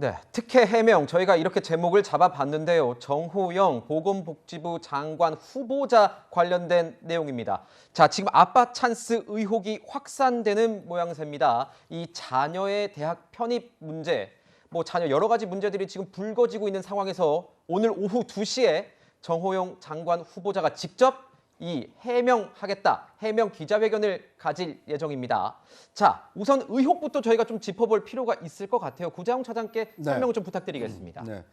네, 특혜 해명 저희가 이렇게 제목을 잡아봤는데요. 정호영 보건복지부 장관 후보자 관련된 내용입니다. 자, 지금 아빠 찬스 의혹이 확산되는 모양새입니다. 이 자녀의 대학 편입 문제, 자녀 여러 가지 문제들이 지금 불거지고 있는 상황에서 오늘 오후 2시에 정호영 장관 후보자가 직접 이 해명 기자회견을 가질 예정입니다. 자, 우선 의혹부터 저희가 좀 짚어볼 필요가 있을 것 같아요. 구자영 차장께 설명을 좀 부탁드리겠습니다. 네.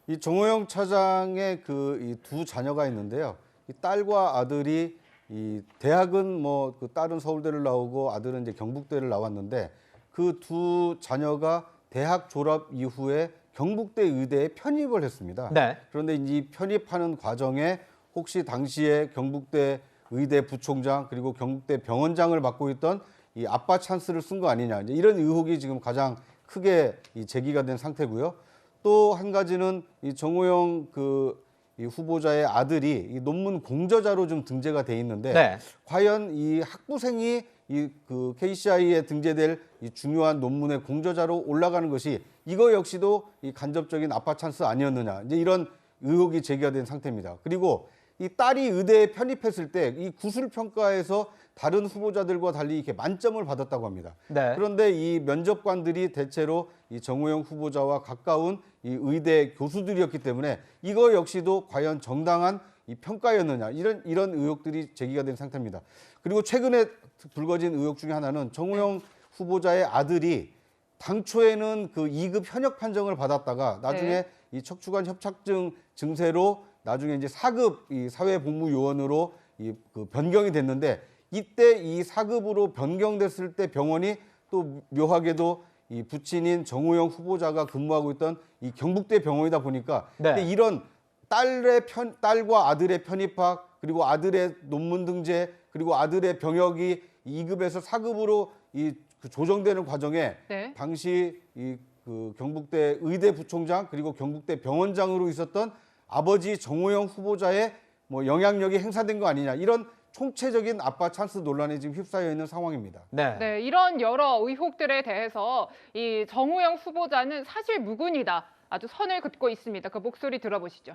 이 정호영 차장의 이 두 자녀가 있는데요. 이 딸과 아들이 이 대학은 그 딸은 서울대를 나오고 아들은 이제 경북대를 나왔는데 그 두 자녀가 대학 졸업 이후에 경북대 의대에 편입을 했습니다. 네. 그런데 이 편입하는 과정에 혹시 당시에 경북대 의대 부총장 그리고 경북대 병원장을 맡고 있던 이 아빠 찬스를 쓴 거 아니냐, 이제 이런 의혹이 지금 가장 크게 제기가 된 상태고요. 또 한 가지는 이 정호영 이 후보자의 아들이 이 논문 공저자로 좀 등재가 돼 있는데 네. 과연 이 학부생이 KCI에 등재될 이 중요한 논문의 공저자로 올라가는 것이 이거 역시도 이 간접적인 아빠 찬스 아니었느냐, 이제 이런 의혹이 제기가 된 상태입니다. 그리고 이 딸이 의대에 편입했을 때 이 구술 평가에서 다른 후보자들과 달리 이렇게 만점을 받았다고 합니다. 네. 그런데 이 면접관들이 대체로 이 정호영 후보자와 가까운 이 의대 교수들이었기 때문에 이거 역시도 과연 정당한 이 평가였느냐, 이런 의혹들이 제기가 된 상태입니다. 그리고 최근에 불거진 의혹 중에 하나는 정호영 후보자의 아들이 당초에는 그 2급 현역 판정을 받았다가 나중에 이 척추관 협착증 증세로 나중에 이제 4급 이 사회복무요원으로 변경이 됐는데 이때 이 4급으로 변경됐을 때 병원이 또 묘하게도 이 부친인 정호영 후보자가 근무하고 있던 이 경북대 병원이다 보니까 근데 이런 딸과 아들의 편입학 그리고 아들의 논문 등재 그리고 아들의 병역이 2급에서 4급으로 조정되는 과정에 당시 경북대 의대 부총장 그리고 경북대 병원장으로 있었던 아버지 정호영 후보자의 영향력이 행사된 거 아니냐, 이런 총체적인 아빠 찬스 논란에 지금 휩싸여 있는 상황입니다. 네, 이런 여러 의혹들에 대해서 이 정호영 후보자는 사실 무근이다, 아주 선을 긋고 있습니다. 그 목소리 들어보시죠.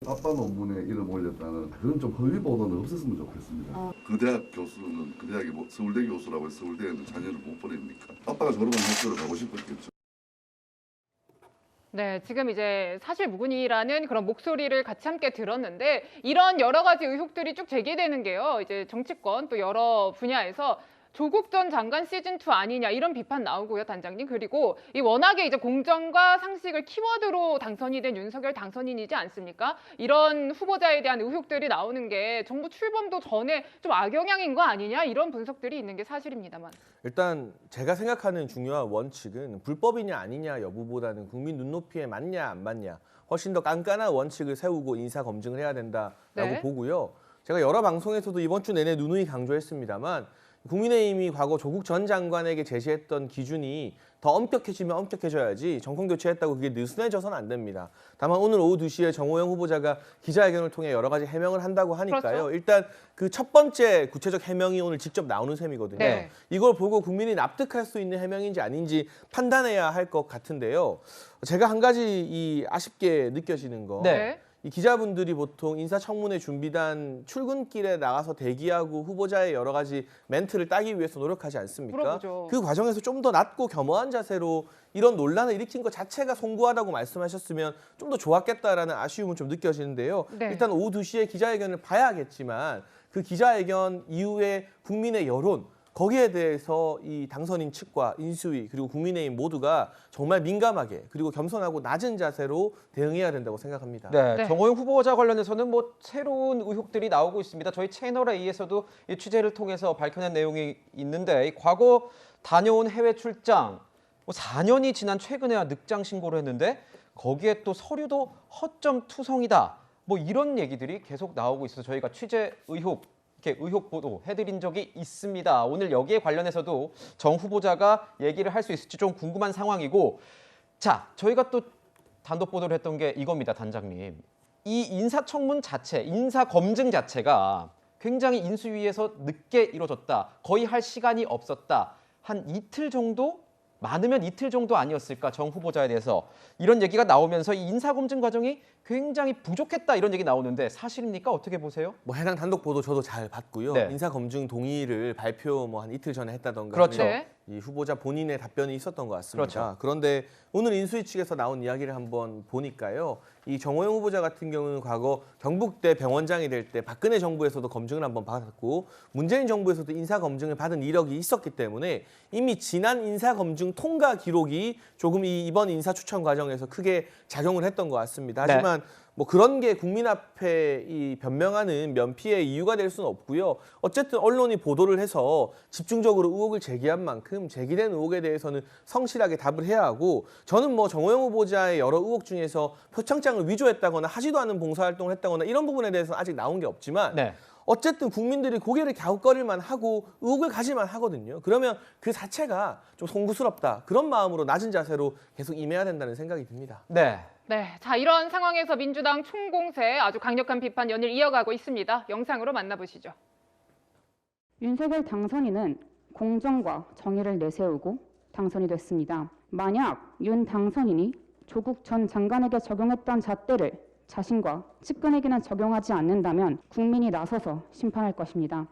아빠 논문에 이름 올렸다는 그런 좀 허위 보도는 없었으면 좋겠습니다. 그 대학 교수는 그 대학이 서울대 교수라고 해서 서울대에는 자녀를 못 보냅니까? 아빠가 졸업한 학교를 가고 싶었겠죠. 네, 지금 이제 사실 무근이라는 그런 목소리를 같이 함께 들었는데 이런 여러 가지 의혹들이 쭉 제기되는 게요. 이제 정치권 또 여러 분야에서 조국 전 장관 시즌2 아니냐, 이런 비판 나오고요, 단장님. 그리고 이 워낙에 이제 공정과 상식을 키워드로 당선이 된 윤석열 당선인이지 않습니까? 이런 후보자에 대한 의혹들이 나오는 게 정부 출범도 전에 좀 악영향인 거 아니냐, 이런 분석들이 있는 게 사실입니다만. 일단 제가 생각하는 중요한 원칙은 불법이냐 아니냐 여부보다는 국민 눈높이에 맞냐 안 맞냐, 훨씬 더 깐깐한 원칙을 세우고 인사 검증을 해야 된다라고 보고요. 제가 여러 방송에서도 이번 주 내내 누누이 강조했습니다만 국민의힘이 과거 조국 전 장관에게 제시했던 기준이 더 엄격해지면 엄격해져야지 정권 교체했다고 그게 느슨해져서는 안 됩니다. 다만 오늘 오후 2시에 정호영 후보자가 기자회견을 통해 여러 가지 해명을 한다고 하니까요. 그렇죠. 일단 그 첫 번째 구체적 해명이 오늘 직접 나오는 셈이거든요. 네. 이걸 보고 국민이 납득할 수 있는 해명인지 아닌지 판단해야 할 것 같은데요. 제가 한 가지 아쉽게 느껴지는 거. 이 기자분들이 보통 인사청문회 준비단 출근길에 나가서 대기하고 후보자의 여러 가지 멘트를 따기 위해서 노력하지 않습니까? 물어보죠. 그 과정에서 좀 더 낮고 겸허한 자세로 이런 논란을 일으킨 것 자체가 송구하다고 말씀하셨으면 좀 더 좋았겠다라는 아쉬움은 좀 느껴지는데요. 일단 오후 2시에 기자회견을 봐야겠지만 그 기자회견 이후에 국민의 여론, 거기에 대해서 이 당선인 측과 인수위 그리고 국민의힘 모두가 정말 민감하게 그리고 겸손하고 낮은 자세로 대응해야 된다고 생각합니다. 네, 정호영 후보자 관련해서는 새로운 의혹들이 나오고 있습니다. 저희 채널 A에서도 이 취재를 통해서 밝혀낸 내용이 있는데 과거 다녀온 해외 출장 4년이 지난 최근에야 늑장 신고를 했는데 거기에 또 서류도 허점 투성이다. 이런 얘기들이 계속 나오고 있어서 저희가 취재 의혹 보도 해드린 적이 있습니다. 오늘 여기에 관련해서도 정 후보자가 얘기를 할 수 있을지 좀 궁금한 상황이고, 자, 저희가 또 단독 보도를 했던 게 이겁니다, 단장님. 이 인사청문 자체, 인사 검증 자체가 굉장히 인수위에서 늦게 이루어졌다. 거의 할 시간이 없었다. 한 이틀 정도 많으면 이틀 정도 아니었을까 정 후보자에 대해서 이런 얘기가 나오면서 이 인사검증 과정이 굉장히 부족했다 이런 얘기 나오는데 사실입니까? 어떻게 보세요? 뭐 해당 단독 보도 저도 잘 봤고요. 네. 인사 검증 동의를 발표 뭐 한 이틀 전에 했다던가 그렇죠. 하는 네. 이 후보자 본인의 답변이 있었던 것 같습니다. 그렇죠. 그런데 오늘 인수위 측에서 나온 이야기를 한번 보니까요. 이 정호영 후보자 같은 경우는 과거 경북대 병원장이 될 때 박근혜 정부에서도 검증을 한번 받았고 문재인 정부에서도 인사 검증을 받은 이력이 있었기 때문에 이미 지난 인사 검증 통과 기록이 조금 이번 인사 추천 과정에서 크게 작용을 했던 것 같습니다. 네. 하지만 뭐 그런 게 국민 앞에 이 변명하는 면피의 이유가 될 수는 없고요. 어쨌든 언론이 보도를 해서 집중적으로 의혹을 제기한 만큼 제기된 의혹에 대해서는 성실하게 답을 해야 하고 저는 뭐 정호영 후보자의 여러 의혹 중에서 표창장을 위조했다거나 하지도 않은 봉사활동을 했다거나 이런 부분에 대해서는 아직 나온 게 없지만 네. 어쨌든 국민들이 고개를 갸웃거릴만 하고 의혹을 가질만 하거든요. 그러면 그 자체가 좀 송구스럽다. 그런 마음으로 낮은 자세로 계속 임해야 된다는 생각이 듭니다. 네. 네, 자 이런 상황에서 민주당 총공세 아주 강력한 비판 연일 이어가고 있습니다. 영상으로 만나보시죠. 윤석열 당선인은 공정과 정의를 내세우고 당선이 됐습니다. 만약 윤 당선인이 조국 전 장관에게 적용했던 잣대를 자신과 측근에게는 적용하지 않는다면 국민이 나서서 심판할 것입니다.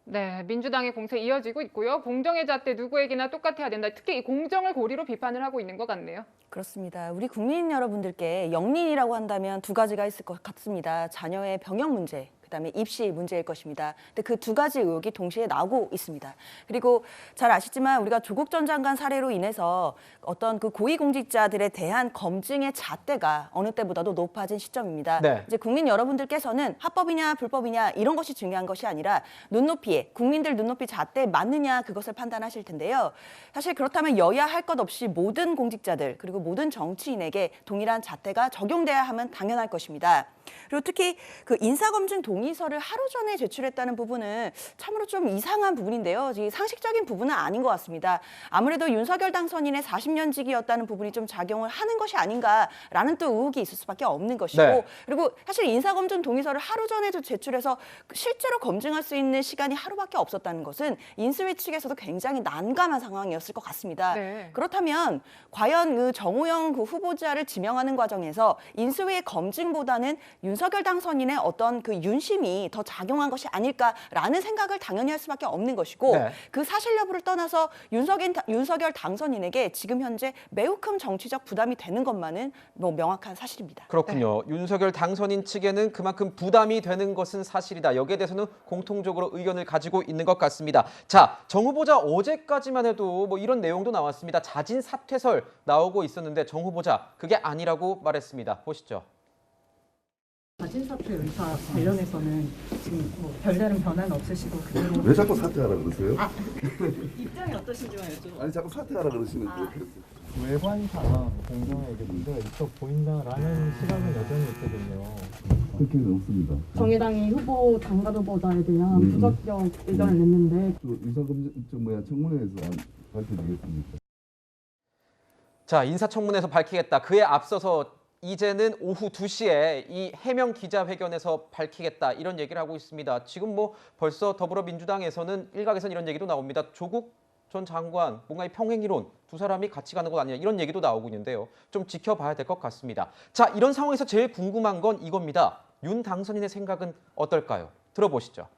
네, 민주당의 공세 이어지고 있고요. 공정의 잣대 누구에게나 똑같아야 된다. 특히 이 공정을 고리로 비판을 하고 있는 것 같네요. 그렇습니다. 우리 국민 여러분들께 영린이라고 한다면 두 가지가 있을 것 같습니다. 자녀의 병역 문제, 그다음에 입시 문제일 것입니다. 근데 그 두 가지 의혹이 동시에 나오고 있습니다. 그리고 잘 아시지만 우리가 조국 전 장관 사례로 인해서 어떤 그 고위공직자들에 대한 검증의 잣대가 어느 때보다도 높아진 시점입니다. 네. 이제 국민 여러분들께서는 합법이냐 불법이냐 이런 것이 중요한 것이 아니라 눈높이에 국민들 눈높이 잣대에 맞느냐 그것을 판단하실 텐데요. 사실 그렇다면 여야 할 것 없이 모든 공직자들 그리고 모든 정치인에게 동일한 잣대가 적용돼야 하면 당연할 것입니다. 그리고 특히 그 인사검증 동의서를 하루 전에 제출했다는 부분은 참으로 좀 이상한 부분인데요. 상식적인 부분은 아닌 것 같습니다. 아무래도 윤석열 당선인의 40년 직이었다는 부분이 좀 작용을 하는 것이 아닌가라는 또 의혹이 있을 수밖에 없는 것이고 네. 그리고 사실 인사검증 동의서를 하루 전에 제출해서 실제로 검증할 수 있는 시간이 하루밖에 없었다는 것은 인수위 측에서도 굉장히 난감한 상황이었을 것 같습니다. 네. 그렇다면 과연 그 정호영 그 후보자를 지명하는 과정에서 인수위의 검증보다는 윤석열 당선인의 어떤 그 윤심이 더 작용한 것이 아닐까라는 생각을 당연히 할 수밖에 없는 것이고 네. 그 사실 여부를 떠나서 윤석열 당선인에게 지금 현재 매우 큰 정치적 부담이 되는 것만은 뭐 명확한 사실입니다. 그렇군요. 윤석열 당선인 측에는 그만큼 부담이 되는 것은 사실이다. 여기에 대해서는 공통적으로 의견을 가지고 있는 것 같습니다. 자, 정 후보자 어제까지만 해도 뭐 이런 내용도 나왔습니다. 자진 사퇴설 나오고 있었는데 정 후보자 그게 아니라고 말했습니다. 보시죠. 자진 사퇴 의사 관련해서는 지금 뭐 별다른 변화는 없으시고 그대로 왜 자꾸 사퇴하라 그러세요? 입장이 어떠신지만 여쭤볼게요. 아니 자꾸 사퇴하라 그러시는데 외관상 공정에게 문제가 있어 보인다라는 시각은 여전히 있거든요. 그렇게는 없습니다. 정의당이 후보 장관 후보자에 대한 부적격 의견을 냈는데 인사검증 청문회에서 밝혀지겠습니까? 자, 인사청문회에서 밝히겠다. 그에 앞서서 이제는 오후 2시에 이 해명 기자회견에서 밝히겠다 이런 얘기를 하고 있습니다. 지금 뭐 벌써 더불어민주당에서는 일각에서는 이런 얘기도 나옵니다. 조국 전 장관 뭔가 이 평행이론 두 사람이 같이 가는 것 아니냐 이런 얘기도 나오고 있는데요. 좀 지켜봐야 될 것 같습니다. 자, 이런 상황에서 제일 궁금한 건 이겁니다. 윤 당선인의 생각은 어떨까요? 들어보시죠.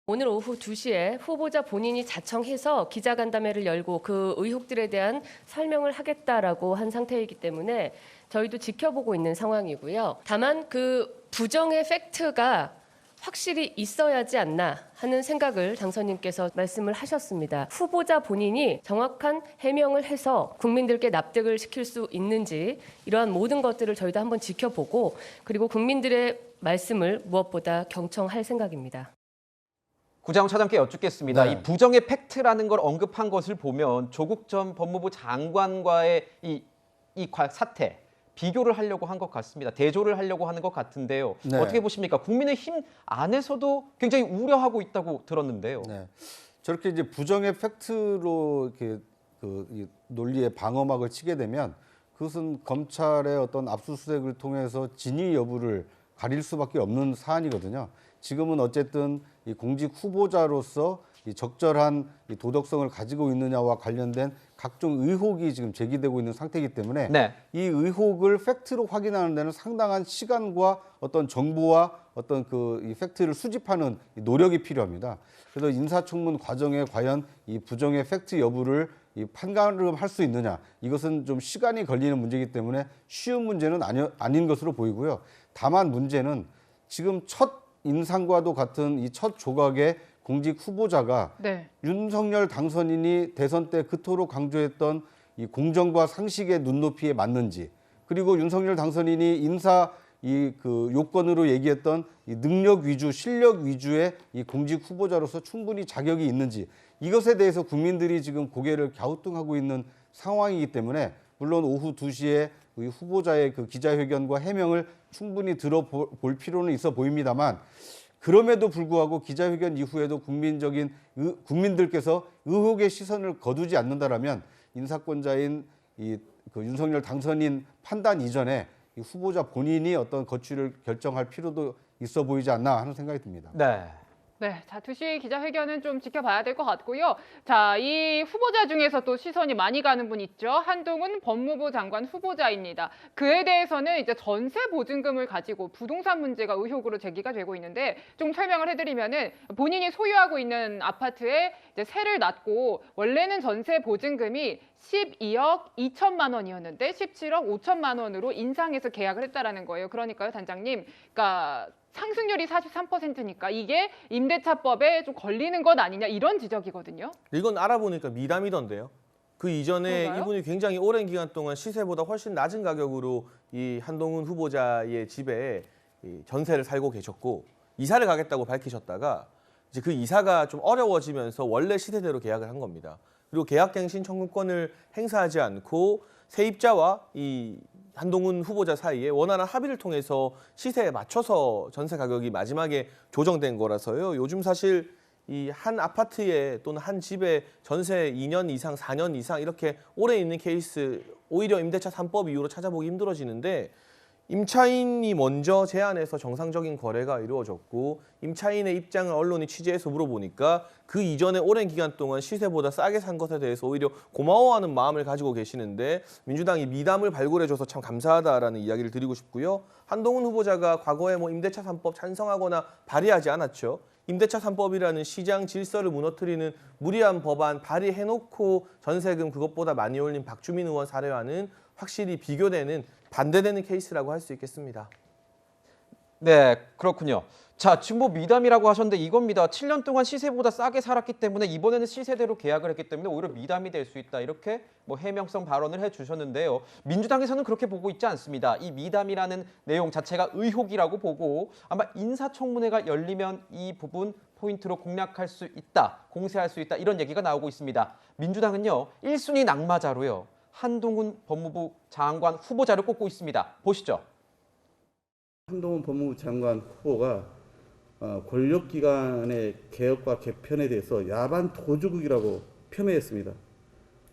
오늘 오후 2시에 후보자 본인이 자청해서 기자간담회를 열고 그 의혹들에 대한 설명을 하겠다라고 한 상태이기 때문에 저희도 지켜보고 있는 상황이고요. 다만 그 부정의 팩트가 확실히 있어야지 않나 하는 생각을 당선인께서 말씀을 하셨습니다. 후보자 본인이 정확한 해명을 해서 국민들께 납득을 시킬 수 있는지 이러한 모든 것들을 저희도 한번 지켜보고 그리고 국민들의 말씀을 무엇보다 경청할 생각입니다. 구자영 차장께 여쭙겠습니다. 네. 이 부정의 팩트라는 걸 언급한 것을 보면 조국 전 법무부 장관과의 이 사태 비교를 하려고 한 것 같습니다. 대조를 하려고 하는 것 같은데요. 네. 어떻게 보십니까? 국민의힘 안에서도 굉장히 우려하고 있다고 들었는데요. 네. 저렇게 이제 부정의 팩트로 이렇게 이 논리의 방어막을 치게 되면 그것은 검찰의 어떤 압수수색을 통해서 진위 여부를 가릴 수밖에 없는 사안이거든요. 지금은 어쨌든 이 공직 후보자로서 이 적절한 이 도덕성을 가지고 있느냐와 관련된 각종 의혹이 지금 제기되고 있는 상태이기 때문에 네. 이 의혹을 팩트로 확인하는 데는 상당한 시간과 어떤 정보와 어떤 이 팩트를 수집하는 이 노력이 필요합니다. 그래서 인사청문 과정에 과연 이 부정의 팩트 여부를 이 판가름할 수 있느냐, 이것은 좀 시간이 걸리는 문제이기 때문에 쉬운 문제는 아닌 것으로 보이고요. 다만 문제는 지금 첫 인상과도 같은 이 첫 조각의 공직 후보자가 네. 윤석열 당선인이 대선 때 그토록 강조했던 이 공정과 상식의 눈높이에 맞는지, 그리고 윤석열 당선인이 인사 요건으로 얘기했던 이 능력 위주, 실력 위주의 이 공직 후보자로서 충분히 자격이 있는지, 이것에 대해서 국민들이 지금 고개를 갸우뚱하고 있는 상황이기 때문에 물론 오후 2시에 이 후보자의 그 기자회견과 해명을 충분히 들어볼 필요는 있어 보입니다만, 그럼에도 불구하고 기자회견 이후에도 국민들께서 의혹의 시선을 거두지 않는다라면 인사권자인 그 윤석열 당선인 판단 이전에 이 후보자 본인이 어떤 거취를 결정할 필요도 있어 보이지 않나 하는 생각이 듭니다. 네. 네, 자, 2시 기자회견은 좀 지켜봐야 될 것 같고요. 자, 이 후보자 중에서 또 시선이 많이 가는 분 있죠. 한동훈 법무부 장관 후보자입니다. 그에 대해서는 이제 전세 보증금을 가지고 부동산 문제가 의혹으로 제기가 되고 있는데, 좀 설명을 해드리면은 본인이 소유하고 있는 아파트에 이제 세를 놨고 원래는 전세 보증금이 12억 2천만 원이었는데 17억 5천만 원으로 인상해서 계약을 했다라는 거예요. 그러니까요, 단장님, 그러니까 상승률이 43%니까 이게 임대차법에 좀 걸리는 것 아니냐, 이런 지적이거든요. 이건 알아보니까 미담이던데요. 그 이전에 그런가요? 이분이 굉장히 오랜 기간 동안 시세보다 훨씬 낮은 가격으로 이 한동훈 후보자의 집에 이 전세를 살고 계셨고, 이사를 가겠다고 밝히셨다가 이제 그 이사가 좀 어려워지면서 원래 시세대로 계약을 한 겁니다. 그리고 계약갱신 청구권을 행사하지 않고 세입자와 이 한동훈 후보자 사이에 원활한 합의를 통해서 시세에 맞춰서 전세 가격이 마지막에 조정된 거라서요. 요즘 사실 이 한 아파트에 또는 한 집에 전세 2년 이상, 4년 이상 이렇게 오래 있는 케이스 오히려 임대차 3법 이후로 찾아보기 힘들어지는데, 임차인이 먼저 제안해서 정상적인 거래가 이루어졌고 임차인의 입장을 언론이 취재해서 물어보니까 그 이전에 오랜 기간 동안 시세보다 싸게 산 것에 대해서 오히려 고마워하는 마음을 가지고 계시는데, 민주당이 미담을 발굴해줘서 참 감사하다라는 이야기를 드리고 싶고요. 한동훈 후보자가 과거에 뭐 임대차 3법 찬성하거나 발의하지 않았죠. 임대차 3법이라는 시장 질서를 무너뜨리는 무리한 법안 발의해놓고 전세금 그것보다 많이 올린 박주민 의원 사례와는 확실히 비교되는, 반대되는 케이스라고 할 수 있겠습니다. 네, 그렇군요. 자, 지금 뭐 미담이라고 하셨는데 이겁니다. 7년 동안 시세보다 싸게 살았기 때문에 이번에는 시세대로 계약을 했기 때문에 오히려 미담이 될 수 있다. 이렇게 뭐 해명성 발언을 해주셨는데요. 민주당에서는 그렇게 보고 있지 않습니다. 이 미담이라는 내용 자체가 의혹이라고 보고 아마 인사청문회가 열리면 이 부분 포인트로 공략할 수 있다, 공세할 수 있다, 이런 얘기가 나오고 있습니다. 민주당은요, 1순위 낙마자로요, 한동훈 법무부 장관 후보자를 꼽고 있습니다. 보시죠. 한동훈 법무부 장관 후보가 권력기관의 개혁과 개편에 대해서 야반 도주국이라고 폄훼했습니다.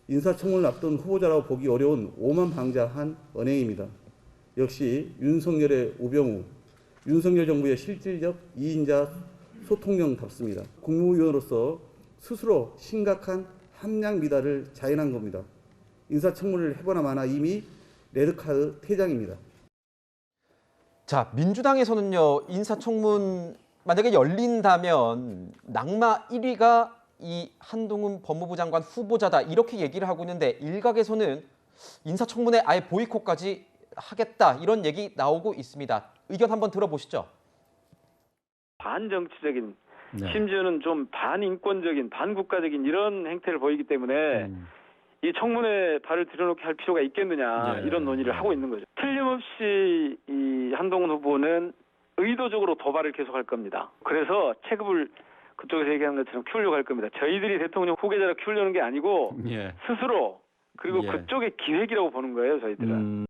인사청문을 앞둔 후보자라고 보기 어려운 오만방자한 언행입니다. 역시 윤석열의 우병우, 윤석열 정부의 실질적 2인자 소통령답습니다. 국무위원으로서 스스로 심각한 함량 미달을 자인한 겁니다. 인사청문을 해보나 마나 이미 레드카드 퇴장입니다. 자, 민주당에서는요, 인사청문 만약에 열린다면 낙마 1위가 이 한동훈 법무부 장관 후보자다, 이렇게 얘기를 하고 있는데, 일각에서는 인사청문회 아예 보이콧까지 하겠다, 이런 얘기 나오고 있습니다. 의견 한번 들어보시죠. 반정치적인, 심지어는 좀 반인권적인, 반국가적인 이런 행태를 보이기 때문에 이 청문회 발을 들여놓게 할 필요가 있겠느냐, 이런 논의를 하고 있는 거죠. 틀림없이 이 한동훈 후보는 의도적으로 도발을 계속할 겁니다. 그래서 체급을 그쪽에서 얘기하는 것처럼 키우려고 할 겁니다. 저희들이 대통령 후계자로 키우려는 게 아니고 스스로, 그리고 그쪽의 기획이라고 보는 거예요, 저희들은.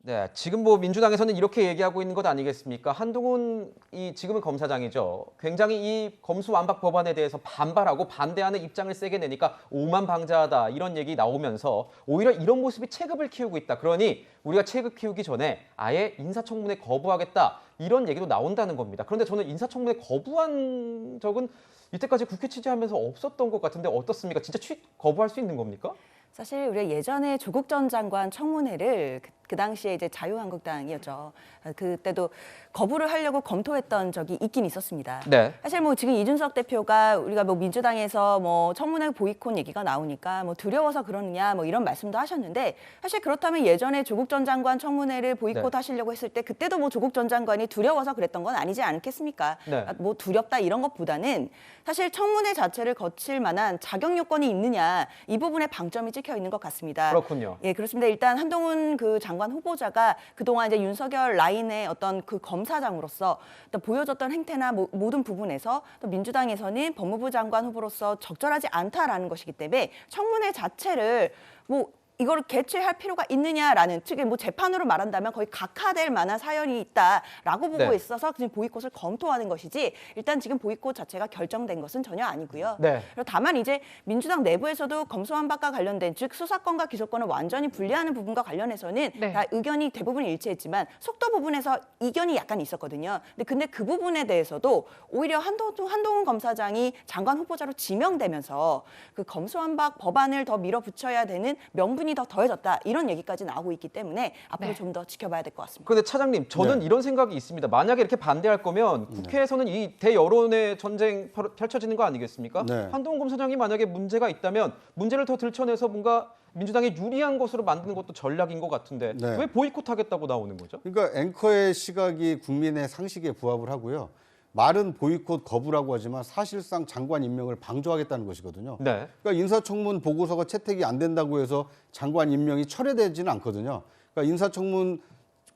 네, 지금 뭐 민주당에서는 이렇게 얘기하고 있는 것 아니겠습니까? 한동훈이 지금은 검사장이죠. 굉장히 이 검수완박 법안에 대해서 반발하고 반대하는 입장을 세게 내니까 오만방자하다, 이런 얘기 나오면서 오히려 이런 모습이 체급을 키우고 있다. 그러니 우리가 체급 키우기 전에 아예 인사청문회 거부하겠다, 이런 얘기도 나온다는 겁니다. 그런데 저는 인사청문회 거부한 적은 이때까지 국회 취재하면서 없었던 것 같은데 어떻습니까? 진짜 거부할 수 있는 겁니까? 사실 우리가 예전에 조국 전 장관 청문회를 그 당시에 이제 자유한국당이었죠. 그때도 거부를 하려고 검토했던 적이 있긴 있었습니다. 네. 사실 뭐 지금 이준석 대표가 우리가 뭐 민주당에서 뭐 청문회 보이콧 얘기가 나오니까 뭐 두려워서 그러느냐 뭐 이런 말씀도 하셨는데 사실 그렇다면 예전에 조국 전 장관 청문회를 보이콧하시려고 했을 때 그때도 뭐 조국 전 장관이 두려워서 그랬던 건 아니지 않겠습니까? 네. 뭐 두렵다 이런 것보다는 사실 청문회 자체를 거칠 만한 자격 요건이 있느냐 이 부분에 방점이 찍혀 있는 것 같습니다. 그렇군요. 예, 그렇습니다. 일단 한동훈 그 장관 후보자가 그동안 이제 윤석열 라인의 어떤 그 검사장으로서 또 보여줬던 행태나 모든 부분에서 또 민주당에서는 법무부 장관 후보로서 적절하지 않다라는 것이기 때문에 청문회 자체를 뭐 이걸 개최할 필요가 있느냐라는 측의 뭐 재판으로 말한다면 거의 각하될 만한 사연이 있다라고 보고 네. 있어서 지금 보이콧을 검토하는 것이지 일단 지금 보이콧 자체가 결정된 것은 전혀 아니고요. 네. 그리고 다만 이제 민주당 내부에서도 검수완박과 관련된 즉 수사권과 기소권을 완전히 분리하는 부분과 관련해서는 네. 다 의견이 대부분 일치했지만 속도 부분에서 이견이 약간 있었거든요. 근데 그 부분에 대해서도 오히려 한동훈 검사장이 장관 후보자로 지명되면서 그 검수완박 법안을 더 밀어붙여야 되는 명분이 더 더해졌다 이런 얘기까지 나오고 있기 때문에 앞으로 네. 좀 더 지켜봐야 될 것 같습니다. 그런데 차장님, 저는 네. 이런 생각이 있습니다. 만약에 이렇게 반대할 거면 국회에서는 이 대여론의 전쟁 펼쳐지는 거 아니겠습니까? 네. 한동훈 검사장이 만약에 문제가 있다면 문제를 더 들춰내서 뭔가 민주당에 유리한 것으로 만드는 것도 전략인 것 같은데 네. 왜 보이콧하겠다고 나오는 거죠? 그러니까 앵커의 시각이 국민의 상식에 부합을 하고요. 말은 보이콧 거부라고 하지만 사실상 장관 임명을 방조하겠다는 것이거든요. 네. 그러니까 인사청문 보고서가 채택이 안 된다고 해서 장관 임명이 철회되지는 않거든요. 그러니까 인사청문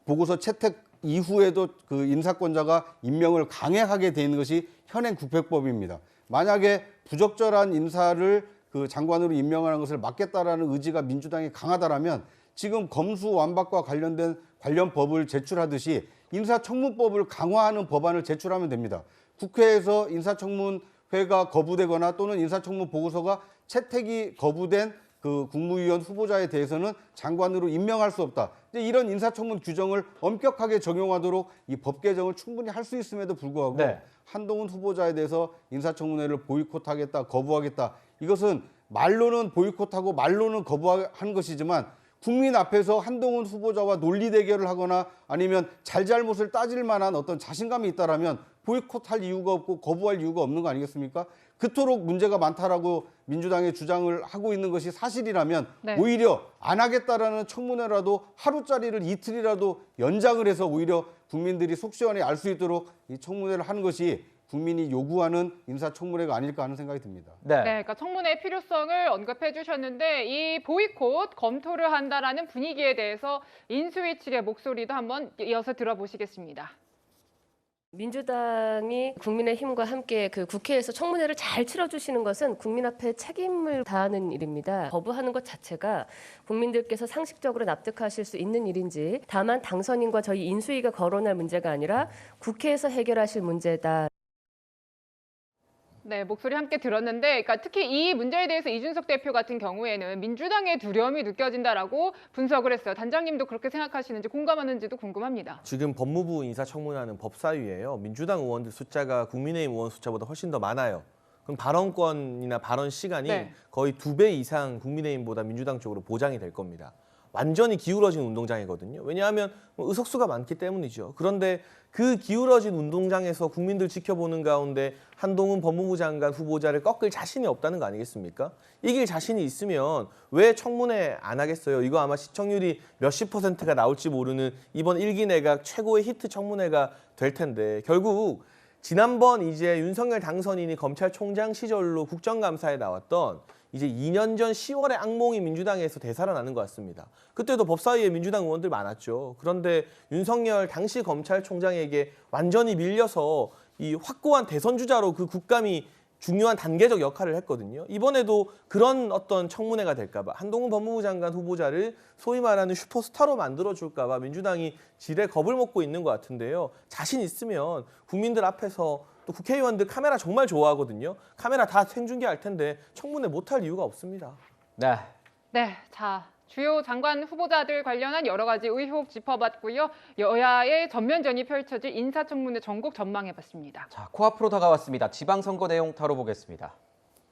보고서 채택 이후에도 그 인사권자가 임명을 강행하게 돼 있는 것이 현행 국회법입니다. 만약에 부적절한 인사를 그 장관으로 임명하는 것을 막겠다라는 의지가 민주당이 강하다라면 지금 검수완박과 관련된 관련 법을 제출하듯이 인사청문법을 강화하는 법안을 제출하면 됩니다. 국회에서 인사청문회가 거부되거나 또는 인사청문 보고서가 채택이 거부된 그 국무위원 후보자에 대해서는 장관으로 임명할 수 없다. 이제 이런 인사청문 규정을 엄격하게 적용하도록 이 법 개정을 충분히 할 수 있음에도 불구하고 네. 한동훈 후보자에 대해서 인사청문회를 보이콧하겠다, 거부하겠다. 이것은 말로는 보이콧하고 말로는 거부한 것이지만 국민 앞에서 한동훈 후보자와 논리 대결을 하거나 아니면 잘잘못을 따질 만한 어떤 자신감이 있다라면 보이콧할 이유가 없고 거부할 이유가 없는 거 아니겠습니까? 그토록 문제가 많다라고 민주당의 주장을 하고 있는 것이 사실이라면 네. 오히려 안 하겠다라는 청문회라도 하루짜리를 이틀이라도 연장을 해서 오히려 국민들이 속 시원히 알 수 있도록 이 청문회를 하는 것이 국민이 요구하는 인사청문회가 아닐까 하는 생각이 듭니다. 네. 네, 그러니까 청문회의 필요성을 언급해 주셨는데 이 보이콧 검토를 한다라는 분위기에 대해서 인수위 측의 목소리도 한번 이어서 들어보시겠습니다. 민주당이 국민의힘과 함께 그 국회에서 청문회를 잘 치러주시는 것은 국민 앞에 책임을 다하는 일입니다. 거부하는 것 자체가 국민들께서 상식적으로 납득하실 수 있는 일인지 다만 당선인과 저희 인수위가 거론할 문제가 아니라 국회에서 해결하실 문제다. 네, 목소리 함께 들었는데, 그러니까 특히 이 문제에 대해서 이준석 대표 같은 경우에는 민주당의 두려움이 느껴진다라고 분석을 했어요. 단장님도 그렇게 생각하시는지 공감하는지도 궁금합니다. 지금 법무부 인사청문회는 법사위예요. 민주당 의원들 숫자가 국민의힘 의원 숫자보다 훨씬 더 많아요. 그럼 발언권이나 발언 시간이 네. 거의 2배 이상 국민의힘보다 민주당 쪽으로 보장이 될 겁니다. 완전히 기울어진 운동장이거든요. 왜냐하면 의석수가 많기 때문이죠. 그런데 그 기울어진 운동장에서 국민들 지켜보는 가운데 한동훈 법무부 장관 후보자를 꺾을 자신이 없다는 거 아니겠습니까? 이길 자신이 있으면 왜 청문회 안 하겠어요? 이거 아마 시청률이 몇십 %가 나올지 모르는 이번 1기 내각 최고의 히트 청문회가 될 텐데 결국 지난번 이제 윤석열 당선인이 검찰총장 시절로 국정감사에 나왔던 이제 2년 전 10월에 악몽이 민주당에서 되살아나는 것 같습니다. 그때도 법사위에 민주당 의원들 많았죠. 그런데 윤석열 당시 검찰총장에게 완전히 밀려서 이 확고한 대선 주자로 그 국감이 중요한 단계적 역할을 했거든요. 이번에도 그런 어떤 청문회가 될까 봐 한동훈 법무부 장관 후보자를 소위 말하는 슈퍼스타로 만들어줄까 봐 민주당이 지레 겁을 먹고 있는 것 같은데요. 자신 있으면 국민들 앞에서 또 국회의원들 카메라 정말 좋아하거든요. 카메라 다 생중계할 텐데 청문회 못할 이유가 없습니다. 네. 네, 자 주요 장관 후보자들 관련한 여러 가지 의혹 짚어봤고요. 여야의 전면전이 펼쳐질 인사청문회 전국 전망해봤습니다. 자, 코앞으로 다가왔습니다. 지방선거 내용 다뤄보겠습니다.